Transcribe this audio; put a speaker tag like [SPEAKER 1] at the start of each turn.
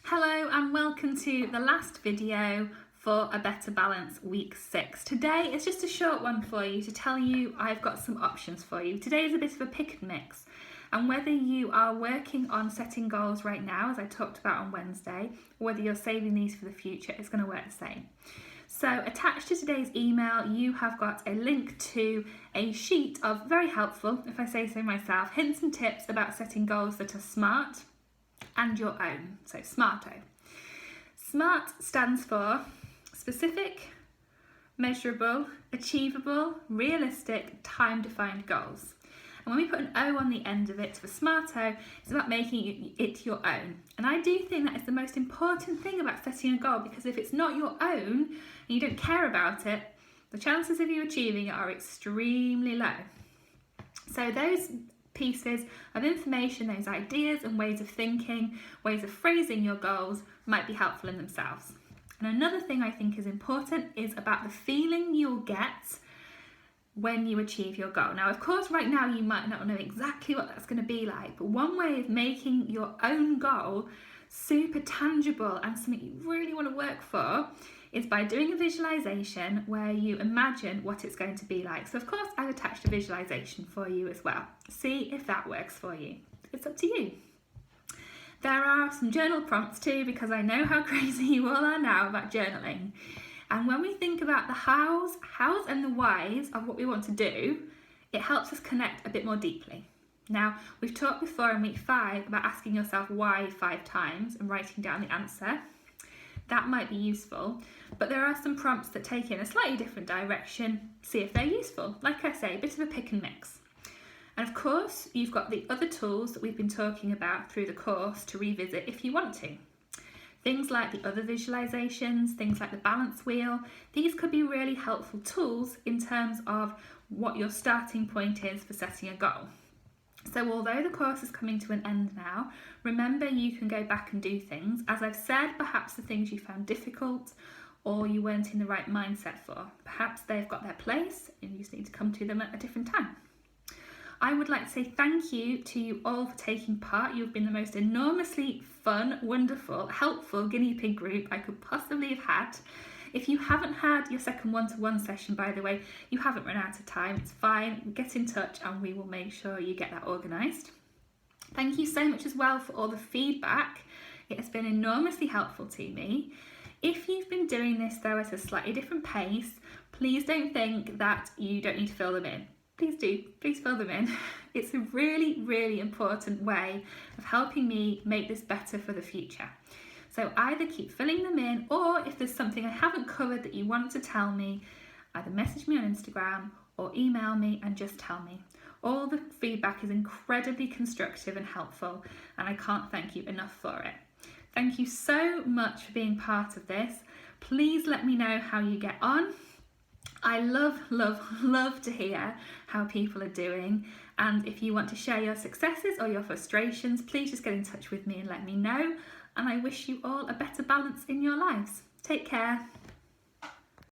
[SPEAKER 1] Hello and welcome to the last video for A Better Balance Week 6. Today is just a short one for you to tell you I've got some options for you. Today is a bit of a pick and mix, and whether you are working on setting goals right now, as I talked about on Wednesday, or whether you're saving these for the future, it's going to work the same. So attached to today's email, you have got a link to a sheet of very helpful, if I say so myself, hints and tips about setting goals that are smart and your own. So SMARTO. SMART stands for specific, measurable, achievable, realistic, time-defined goals. And when we put an O on the end of it for SMARTO, it's about making it your own. And I do think that is the most important thing about setting a goal, because if it's not your own and you don't care about it, the chances of you achieving it are extremely low. So those pieces of information, those ideas and ways of thinking, ways of phrasing your goals might be helpful in themselves. And another thing I think is important is about the feeling you'll get when you achieve your goal. Now, of course, right now you might not know exactly what that's going to be like, but one way of making your own goal super tangible and something you really want to work for is by doing a visualization where you imagine what it's going to be like. So of course I've attached a visualization for you as well. See if that works for you. It's up to you. There are some journal prompts too, because I know how crazy you all are now about journaling. And when we think about the hows and the whys of what we want to do, it helps us connect a bit more deeply. Now, we've talked before in week 5 about asking yourself why 5 times and writing down the answer. That might be useful, but there are some prompts that take in a slightly different direction. See if they're useful. Like I say, a bit of a pick and mix. And of course, you've got the other tools that we've been talking about through the course to revisit if you want to. Things like the other visualizations, things like the balance wheel, these could be really helpful tools in terms of what your starting point is for setting a goal. So although the course is coming to an end now, remember you can go back and do things. As I've said, perhaps the things you found difficult or you weren't in the right mindset for, perhaps they've got their place and you just need to come to them at a different time. I would like to say thank you to you all for taking part. You've been the most enormously fun, wonderful, helpful guinea pig group I could possibly have had. If you haven't had your second one-to-one session, by the way, you haven't run out of time. It's fine. Get in touch and we will make sure you get that organised. Thank you so much as well for all the feedback. It has been enormously helpful to me. If you've been doing this though at a slightly different pace, please don't think that you don't need to fill them in. Please do, please fill them in. It's a really, really important way of helping me make this better for the future. So either keep filling them in, or if there's something I haven't covered that you want to tell me, either message me on Instagram or email me and just tell me. All the feedback is incredibly constructive and helpful, and I can't thank you enough for it. Thank you so much for being part of this. Please let me know how you get on. I love, love, love to hear how people are doing. And if you want to share your successes or your frustrations, please just get in touch with me and let me know. And I wish you all a better balance in your lives. Take care.